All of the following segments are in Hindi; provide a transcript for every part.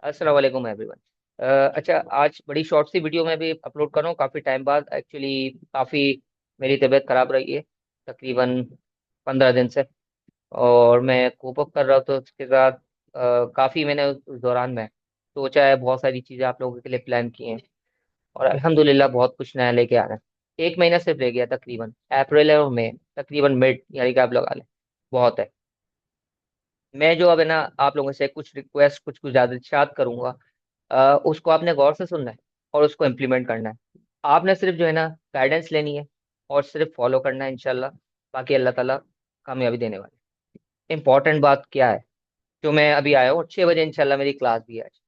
अस्सलाम वालेकुम एवरीवन। अच्छा, आज बड़ी शॉर्ट सी वीडियो मैं भी अपलोड कर रहा हूँ काफ़ी टाइम बाद। एक्चुअली काफ़ी मेरी तबीयत खराब रही है तकरीबन 15 दिन से। और मैं कोप अप कर रहा हूँ तो उसके साथ काफ़ी मैंने उस दौरान में सोचा है, बहुत सारी चीज़ें आप लोगों के लिए प्लान की हैं। और अल्हम्दुलिल्लाह बहुत कुछ नया लेके आ रहे हैं। एक महीना सिर्फ रह गया तकरीबन, अप्रैल और मई तकरीबन मिड, यानी कि आप लगा लें बहुत है। मैं जो अब है ना आप लोगों से कुछ रिक्वेस्ट, कुछ गुजारिशात करूंगा, उसको आपने गौर से सुनना है और उसको इम्प्लीमेंट करना है। आपने सिर्फ जो है ना गाइडेंस लेनी है और सिर्फ फॉलो करना है इंशाल्लाह। बाकी अल्लाह ताला कामयाबी देने वाले। इंपॉर्टेंट बात क्या है, जो मैं अभी आया हूँ 6 बजे इंशाल्लाह मेरी क्लास भी है आज।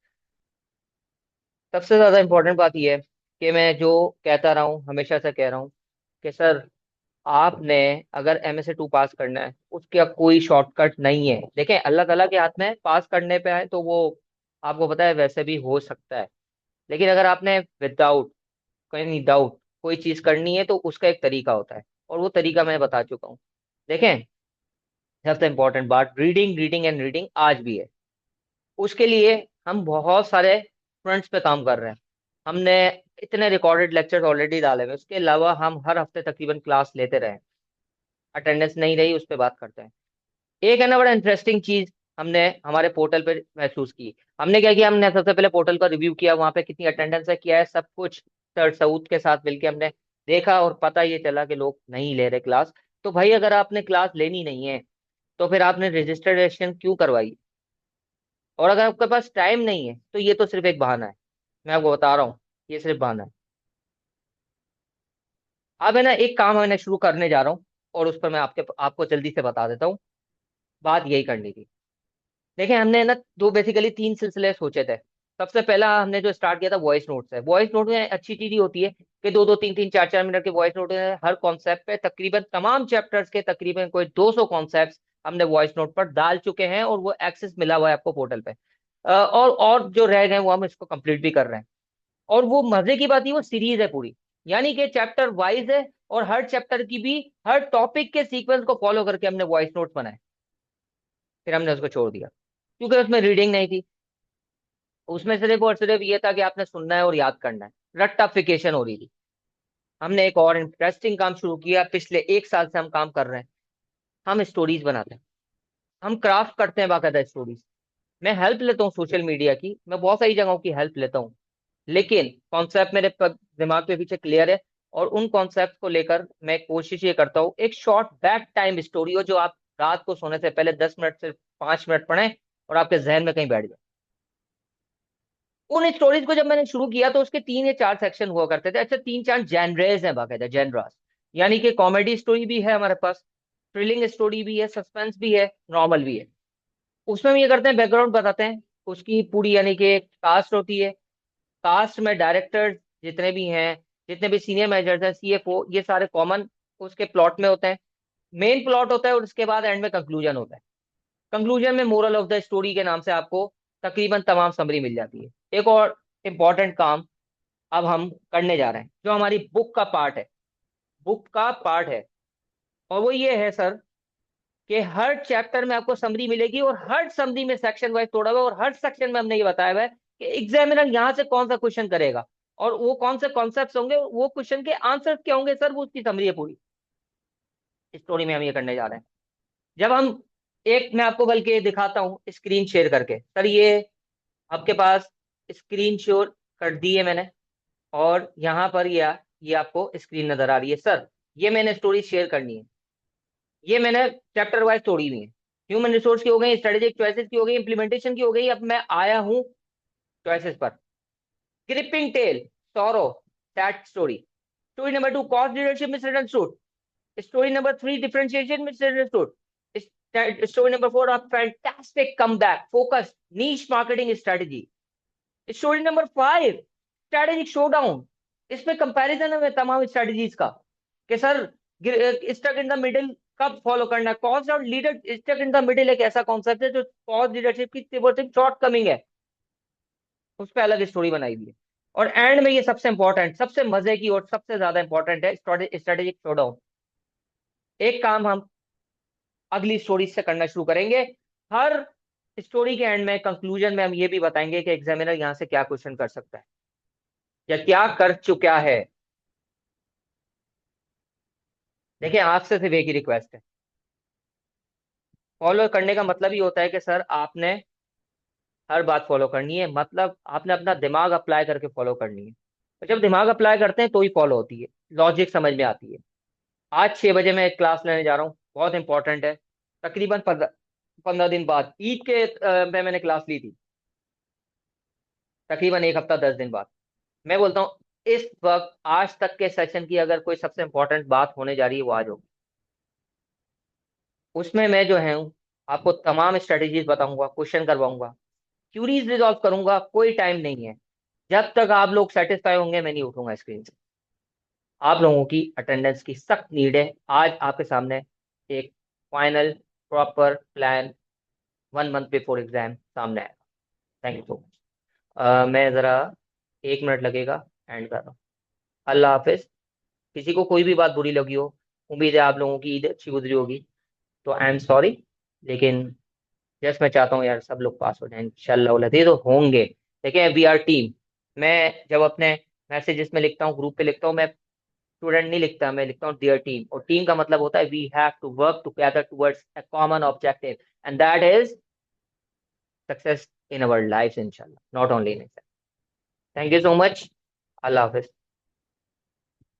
सबसे ज्यादा इंपॉर्टेंट बात यह है कि मैं जो कहता रहा हूँ, हमेशा से कह रहा हूँ कि सर, आपने अगर MSc 2 पास करना है उसका कोई शॉर्टकट नहीं है। देखें, अल्लाह ताला के हाथ में है, पास करने पे है तो वो आपको पता है वैसे भी हो सकता है। लेकिन अगर आपने विदाउट कोई डाउट कोई चीज करनी है तो उसका एक तरीका होता है, और वो तरीका मैं बता चुका हूँ। देखें, सबसे इंपॉर्टेंट बात रीडिंग, रीडिंग एंड रीडिंग आज भी है। उसके लिए हम बहुत सारे फ्रंट्स पे काम कर रहे हैं। हमने इतने रिकॉर्डेड लेक्चर्स ऑलरेडी डाले हुए हैं। उसके अलावा हम हर हफ्ते तकरीबन क्लास लेते रहे। अटेंडेंस नहीं रही उस पर बात करते हैं। एक है ना बड़ा इंटरेस्टिंग चीज हमने हमारे पोर्टल पे महसूस की। हमने क्या किया, हमने सबसे पहले पोर्टल का रिव्यू किया, वहां पे कितनी अटेंडेंस है, किया है सब कुछ। सर सऊद के साथ मिलके हमने देखा और पता ये चला कि लोग नहीं ले रहे क्लास। तो भाई, अगर आपने क्लास लेनी नहीं है तो फिर आपने रजिस्ट्रेशन क्यों करवाई? और अगर आपके पास टाइम नहीं है तो ये तो सिर्फ एक बहाना है। मैं आपको बता रहा हूँ, ये सिर्फ बहाना है। अब है ना एक काम मैंने शुरू करने जा रहा हूँ, और उस पर मैं आपको जल्दी से बता देता हूँ। बात यही करनी थी। देखिए, हमने ना दो बेसिकली 3 सिलसिले सोचे थे। सबसे पहला हमने जो स्टार्ट किया था वॉइस नोट से। वॉइस नोट में अच्छी चीज ये होती है कि 2-2 3-3 4-4 मिनट के वॉइस नोट है। हर कॉन्सेप्ट पे तकरीबन तमाम चैप्टर्स के तकरीबन कोई 200 कॉन्सेप्ट हमने वॉइस नोट पर डाल चुके हैं, और वो एक्सेस मिला हुआ है आपको पोर्टल पे। और जो रह गए वो हम इसको कंप्लीट भी कर रहे हैं। और वो मजे की बात, ये वो सीरीज है पूरी, यानी कि चैप्टर वाइज है। और हर चैप्टर की भी हर टॉपिक के सीक्वेंस को फॉलो करके हमने वॉइस नोट बनाए। फिर हमने उसको छोड़ दिया क्योंकि उसमें रीडिंग नहीं थी। उसमें सिर्फ और सिर्फ ये था कि आपने सुनना है और याद करना है। रट्टाफिकेशन हो रही थी। हमने एक और इंटरेस्टिंग काम शुरू किया, पिछले 1 साल से हम काम कर रहे हैं। हम स्टोरीज बनाते हैं, हम क्राफ्ट करते हैं बाकायदा स्टोरीज। मैं हेल्प लेता हूँ सोशल मीडिया की, मैं बहुत सारी जगहों की हेल्प लेता हूँ। लेकिन कॉन्सेप्ट मेरे दिमाग के पीछे क्लियर है। और उन कॉन्सेप्ट को लेकर मैं कोशिश ये करता हूँ, एक शॉर्ट बैक टाइम स्टोरी हो जो आप रात को सोने से पहले 10 मिनट से 5 मिनट पढ़ें और आपके जहन में कहीं बैठ जाए। उन स्टोरीज को जब मैंने शुरू किया तो उसके 3 या 4 सेक्शन हुआ करते थे। अच्छा, 3-4 जैनरेज हैं बाकायदा, जेनरास। यानी कि कॉमेडी स्टोरी भी है हमारे पास, थ्रिलिंग स्टोरी भी है, सस्पेंस भी है, नॉर्मल भी है। उसमें हम ये करते हैं, बैकग्राउंड बताते हैं उसकी पूरी, यानी कि कास्ट होती है। कास्ट में डायरेक्टर्स जितने भी हैं, जितने भी सीनियर मैनेजर्स हैं, CFO, ये सारे कॉमन उसके प्लॉट में होते हैं। मेन प्लॉट होता है और उसके बाद एंड में कंक्लूजन होता है। कंक्लूजन में मोरल ऑफ द स्टोरी के नाम से आपको तकरीबन तमाम समरी मिल जाती है। एक और इम्पॉर्टेंट काम अब हम करने जा रहे हैं, जो हमारी बुक का पार्ट है। बुक का पार्ट है, और वो ये है सर, कि हर चैप्टर में आपको समरी मिलेगी, और हर समरी में सेक्शन वाइज तोड़ा हुआ है, और हर सेक्शन में हमने ये बताया हुआ है कि एग्जामिनर यहाँ से कौन सा क्वेश्चन करेगा, और वो कौन से कॉन्सेप्ट होंगे, वो क्वेश्चन के आंसर क्या होंगे सर, वो उसकी समरी है पूरी। स्टोरी में हम ये करने जा रहे हैं। जब हम एक, मैं आपको बल्कि दिखाता हूँ स्क्रीन शेयर करके। सर, ये आपके पास स्क्रीन शेयर कर दी है मैंने, और यहाँ पर ये आपको स्क्रीन नजर आ रही है सर। ये मैंने स्टोरी शेयर करनी है। ये मैंने चैप्टर वाइज तोड़ी हुई है। ह्यूमन रिसोर्स की हो गई, स्ट्रेटेजिक चॉइसेस की हो गई, इंप्लीमेंटेशन की हो गई। अब मैं आया हूँ चॉइसेस पर। Gripping tale, sorrow, sad story. Story number 2, cost leadership misunderstood. Story number 3, differentiation misunderstood. Story number 4, a fantastic comeback focused niche marketing strategy. Story number 5, strategic showdown. इसमें कंपैरिजन है तमाम स्ट्रेटजीज का, कि sir stuck in the middle कब फॉलो करना है। कॉस्ट और leader stuck in the middle एक ऐसा कॉन्सेप्ट है जो कॉस्ट लीडरशिप की शॉर्ट कमिंग है, उस पर अलग स्टोरी बनाई हुई है। और एंड में ये सबसे इंपॉर्टेंट, सबसे मजे की और सबसे ज्यादा इंपॉर्टेंट है, स्ट्रेटेजिक शोडाउन। एक काम हम अगली स्टोरी से करना शुरू करेंगे। हर स्टोरी के एंड में, कंक्लूजन में हम ये भी बताएंगे कि एग्जामिनर यहाँ से क्या क्वेश्चन कर सकता है या क्या कर चुका है। देखिए, आपसे सिर्फ एक ही रिक्वेस्ट है, फॉलो करने का मतलब ही होता है कि सर आपने हर बात फॉलो करनी है, मतलब आपने अपना दिमाग अप्लाई करके फॉलो करनी है। और जब दिमाग अप्लाई करते हैं तो ही फॉलो होती है, लॉजिक समझ में आती है। आज 6 बजे मैं एक क्लास लेने जा रहा हूँ, बहुत इंपॉर्टेंट है। तकरीबन 15 दिन बाद, ईद के पे मैंने क्लास ली थी, तकरीबन एक हफ्ता 10 दिन बाद। मैं बोलता हूँ इस वक्त आज तक के सेशन की अगर कोई सबसे इंपॉर्टेंट बात होने जा रही है वो आज होगी। उसमें मैं जो है आपको तमाम स्ट्रेटेजीज बताऊंगा, क्वेश्चन करवाऊंगा, क्यूरीज रिजॉल्व करूंगा, कोई टाइम नहीं है। जब तक आप लोग सेटिस्फाई होंगे मैं नहीं उठूंगा स्क्रीन से। आप लोगों की अटेंडेंस की सख्त नीड है। आज आपके सामने एक final proper plan 1 month before exam सामने आएगा। Thank you so much. मैं ज़रा 1 मिनट लगेगा, एंड कर रहा हूँ। अल्लाह हाफिज। किसी को कोई भी बात बुरी लगी हो, उम्मीद है आप लोगों की ईद अच्छी गुजरी होगी, तो आई एम सॉरी। लेकिन जस्ट मैं चाहता हूँ यार सब लोग पास हो जाएं इंशाल्लाह, तो होंगे। देखिए, वी आर टीम। मैं जब अपने मैसेजेस में लिखता हूँ, ग्रुप पे लिखता हूँ, मैं स्टूडेंट नहीं लिखता, मैं लिखता हूँ डियर टीम। और टीम का मतलब होता है we have to work together towards a common objective, and that is success in our life इंशाल्लाह, not only in exam. Thank you so much. अल्लाह हाफिज।